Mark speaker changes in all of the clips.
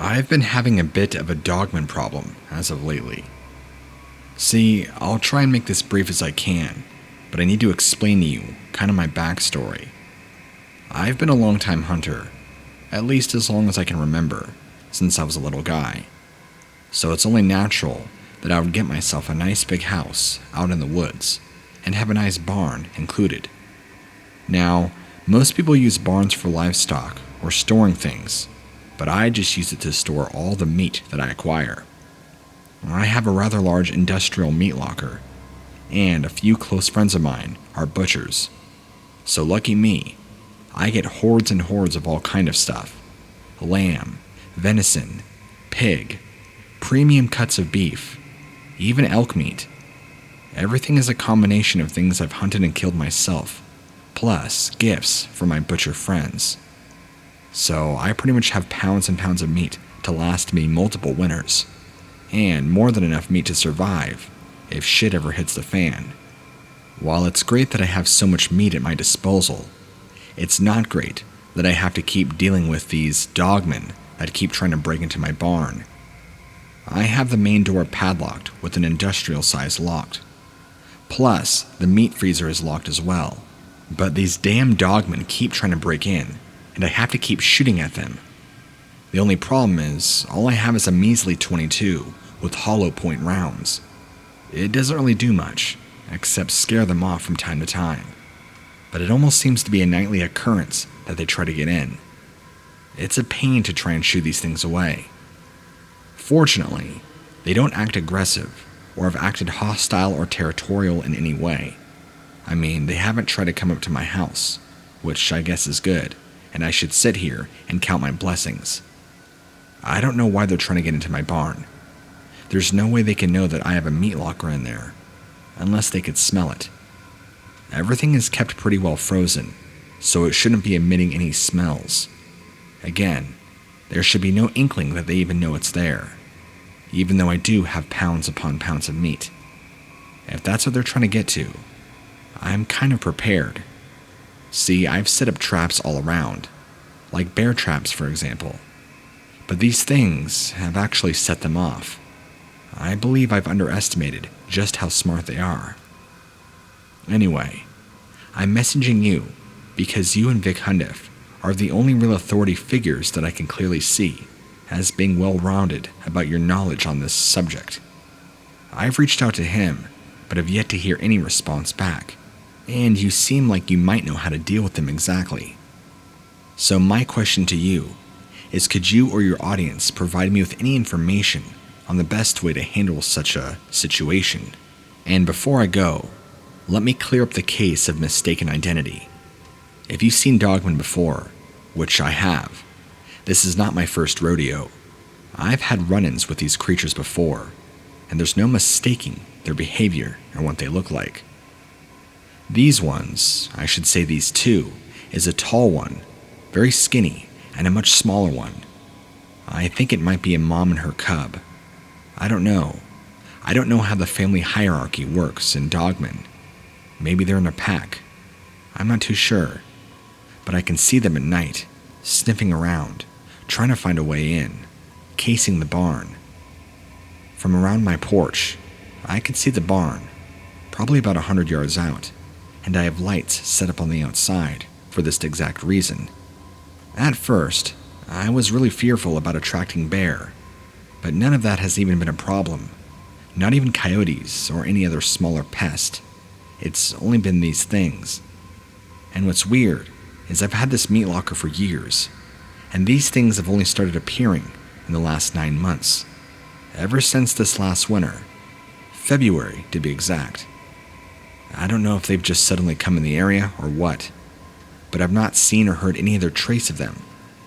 Speaker 1: I've been having a bit of a Dogman problem as of lately. See, I'll try and make this brief as I can, but I need to explain to you kind of my backstory. I've been a long-time hunter, at least as long as I can remember, since I was a little guy. So it's only natural that I would get myself a nice big house out in the woods and have a nice barn included. Now, most people use barns for livestock or storing things, but I just use it to store all the meat that I acquire. I have a rather large industrial meat locker, and a few close friends of mine are butchers. So lucky me, I get hordes and hordes of all kind of stuff. Lamb, venison, pig, premium cuts of beef, even elk meat. Everything is a combination of things I've hunted and killed myself, plus gifts from my butcher friends. So I pretty much have pounds and pounds of meat to last me multiple winters, and more than enough meat to survive if shit ever hits the fan. While it's great that I have so much meat at my disposal, it's not great that I have to keep dealing with these dogmen that keep trying to break into my barn. I have the main door padlocked with an industrial size locked. Plus, the meat freezer is locked as well. But these damn dogmen keep trying to break in, and I have to keep shooting at them. The only problem is, all I have is a measly 22 with hollow point rounds. It doesn't really do much, except scare them off from time to time. But it almost seems to be a nightly occurrence that they try to get in. It's a pain to try and shoo these things away. Fortunately, they don't act aggressive or have acted hostile or territorial in any way. I mean, they haven't tried to come up to my house, which I guess is good, and I should sit here and count my blessings. I don't know why they're trying to get into my barn. There's no way they can know that I have a meat locker in there, unless they could smell it. Everything is kept pretty well frozen, so it shouldn't be emitting any smells. Again, there should be no inkling that they even know it's there, even though I do have pounds upon pounds of meat. If that's what they're trying to get to, I'm kind of prepared. See, I've set up traps all around, like bear traps for example, but these things have actually set them off. I believe I've underestimated just how smart they are. Anyway, I'm messaging you because you and Vic Hundef are the only real authority figures that I can clearly see as being well-rounded about your knowledge on this subject. I've reached out to him, but have yet to hear any response back, and you seem like you might know how to deal with them exactly. So my question to you is, could you or your audience provide me with any information on the best way to handle such a situation? And before I go, let me clear up the case of mistaken identity. If you've seen Dogman before, which I have, this is not my first rodeo. I've had run-ins with these creatures before, and there's no mistaking their behavior and what they look like. These ones, I should say these two, is a tall one, very skinny, and a much smaller one. I think it might be a mom and her cub. I don't know. I don't know how the family hierarchy works in Dogman. Maybe they're in a pack. I'm not too sure. But I can see them at night, sniffing around, trying to find a way in, casing the barn. From around my porch, I can see the barn, probably about 100 yards out, and I have lights set up on the outside for this exact reason. At first, I was really fearful about attracting bear, but none of that has even been a problem. Not even coyotes or any other smaller pest. It's only been these things. And what's weird is I've had this meat locker for years, and these things have only started appearing in the last 9 months. Ever since this last winter, February to be exact. I don't know if they've just suddenly come in the area or what, but I've not seen or heard any other trace of them,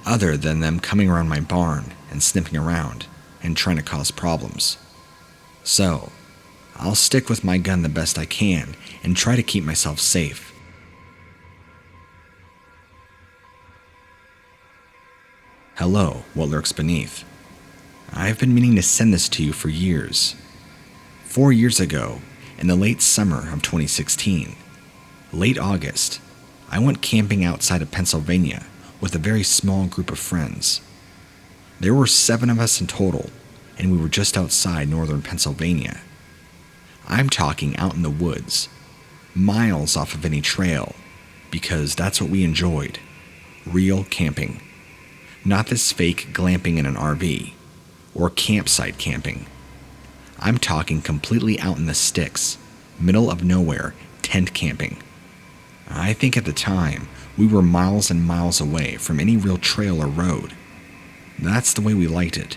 Speaker 1: other than them coming around my barn and sniffing around and trying to cause problems. So, I'll stick with my gun the best I can and try to keep myself safe. Hello, what lurks beneath. I've been meaning to send this to you for years. 4 years ago, in the late summer of 2016, late August, I went camping outside of Pennsylvania with a very small group of friends. There were 7 of us in total, and we were just outside northern Pennsylvania. I'm talking out in the woods, miles off of any trail, because that's what we enjoyed. Real camping. Not this fake glamping in an RV, or campsite camping. I'm talking completely out in the sticks, middle of nowhere, tent camping. I think at the time, we were miles and miles away from any real trail or road. That's the way we liked it.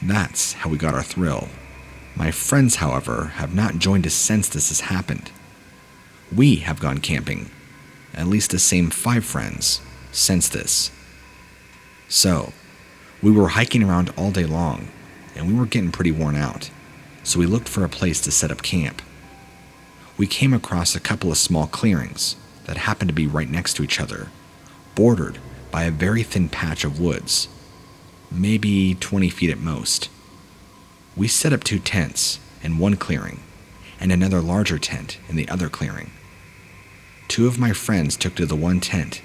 Speaker 1: That's how we got our thrill. My friends, however, have not joined us since this has happened. We have gone camping, at least the same 5 friends, since this. So, we were hiking around all day long, and we were getting pretty worn out, so we looked for a place to set up camp. We came across a couple of small clearings that happened to be right next to each other, bordered by a very thin patch of woods, maybe 20 feet at most. We set up 2 tents in one clearing, and another larger tent in the other clearing. 2 of my friends took to the one tent,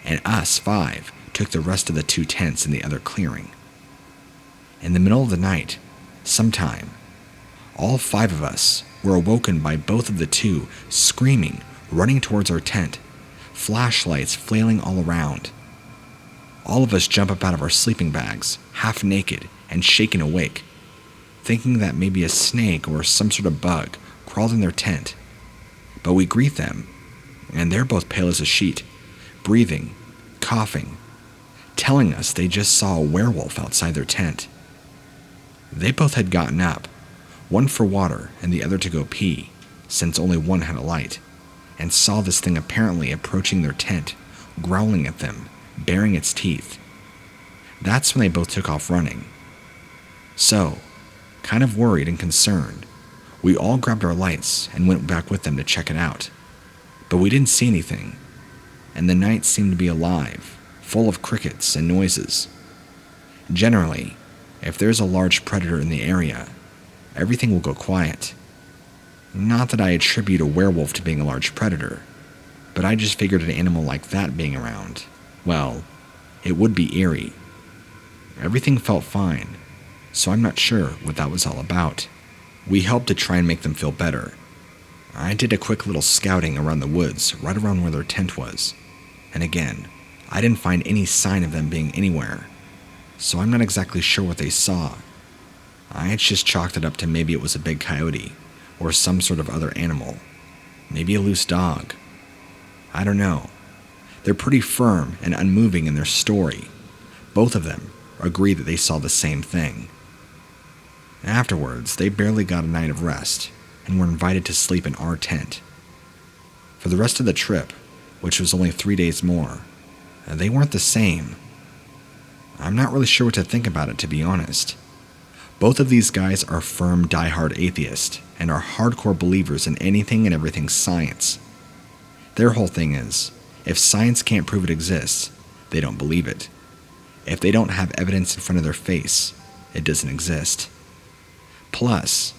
Speaker 1: and us 5 took the rest of the 2 tents in the other clearing. In the middle of the night, sometime, all 5 of us were awoken by both of the 2 screaming, running towards our tent, flashlights flailing all around. All of us jump up out of our sleeping bags, half naked and shaken awake, thinking that maybe a snake or some sort of bug crawled in their tent. But we greet them, and they're both pale as a sheet, breathing, coughing, telling us they just saw a werewolf outside their tent. They both had gotten up, one for water and the other to go pee, since only one had a light, and saw this thing apparently approaching their tent, growling at them, baring its teeth. That's when they both took off running. So, kind of worried and concerned, we all grabbed our lights and went back with them to check it out. But we didn't see anything, and the night seemed to be alive, full of crickets and noises. Generally, if there's a large predator in the area, everything will go quiet. Not that I attribute a werewolf to being a large predator, but I just figured an animal like that being around, well, it would be eerie. Everything felt fine, so I'm not sure what that was all about. We helped to try and make them feel better. I did a quick little scouting around the woods right around where their tent was, and again, I didn't find any sign of them being anywhere, so I'm not exactly sure what they saw. I had just chalked it up to maybe it was a big coyote, or some sort of other animal, maybe a loose dog. I don't know. They're pretty firm and unmoving in their story. Both of them agree that they saw the same thing. Afterwards, they barely got a night of rest and were invited to sleep in our tent. For the rest of the trip, which was only 3 days more, they weren't the same. I'm not really sure what to think about it, to be honest. Both of these guys are firm, die-hard atheists and are hardcore believers in anything and everything science. Their whole thing is, if science can't prove it exists, they don't believe it. If they don't have evidence in front of their face, it doesn't exist. Plus,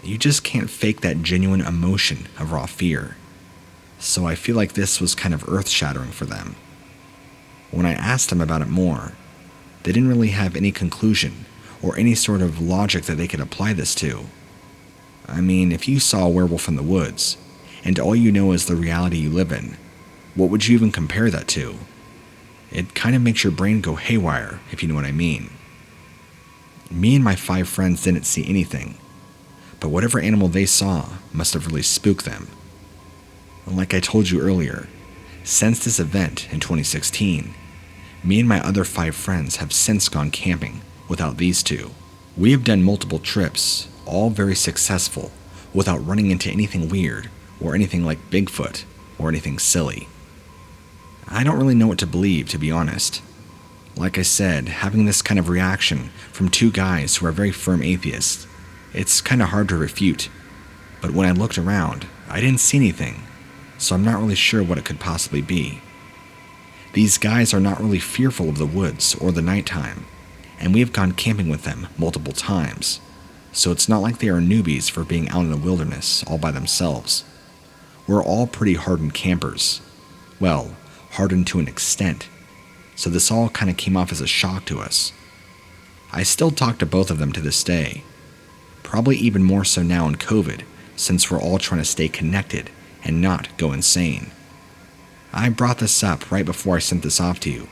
Speaker 1: you just can't fake that genuine emotion of raw fear. So I feel like this was kind of earth-shattering for them. When I asked them about it more, they didn't really have any conclusion or any sort of logic that they could apply this to. I mean, if you saw a werewolf in the woods, and all you know is the reality you live in, what would you even compare that to? It kind of makes your brain go haywire, if you know what I mean. Me and my 5 friends didn't see anything, but whatever animal they saw must have really spooked them. And like I told you earlier, since this event in 2016, me and my other 5 friends have since gone camping without these 2. We have done multiple trips, all very successful, without running into anything weird or anything like Bigfoot or anything silly. I don't really know what to believe, to be honest. Like I said, having this kind of reaction from 2 guys who are very firm atheists, it's kind of hard to refute. But when I looked around, I didn't see anything, so I'm not really sure what it could possibly be. These guys are not really fearful of the woods or the nighttime, and we have gone camping with them multiple times, so it's not like they are newbies for being out in the wilderness all by themselves. We're all pretty hardened campers. Well, hardened to an extent, so this all kind of came off as a shock to us. I still talk to both of them to this day. Probably even more so now in COVID, since we're all trying to stay connected and not go insane. I brought this up right before I sent this off to you,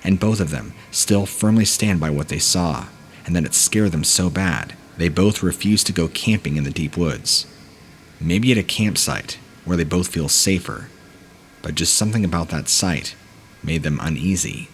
Speaker 1: and both of them still firmly stand by what they saw, and that it scared them so bad, they both refuse to go camping in the deep woods. Maybe at a campsite, where they both feel safer, but just something about that site made them uneasy.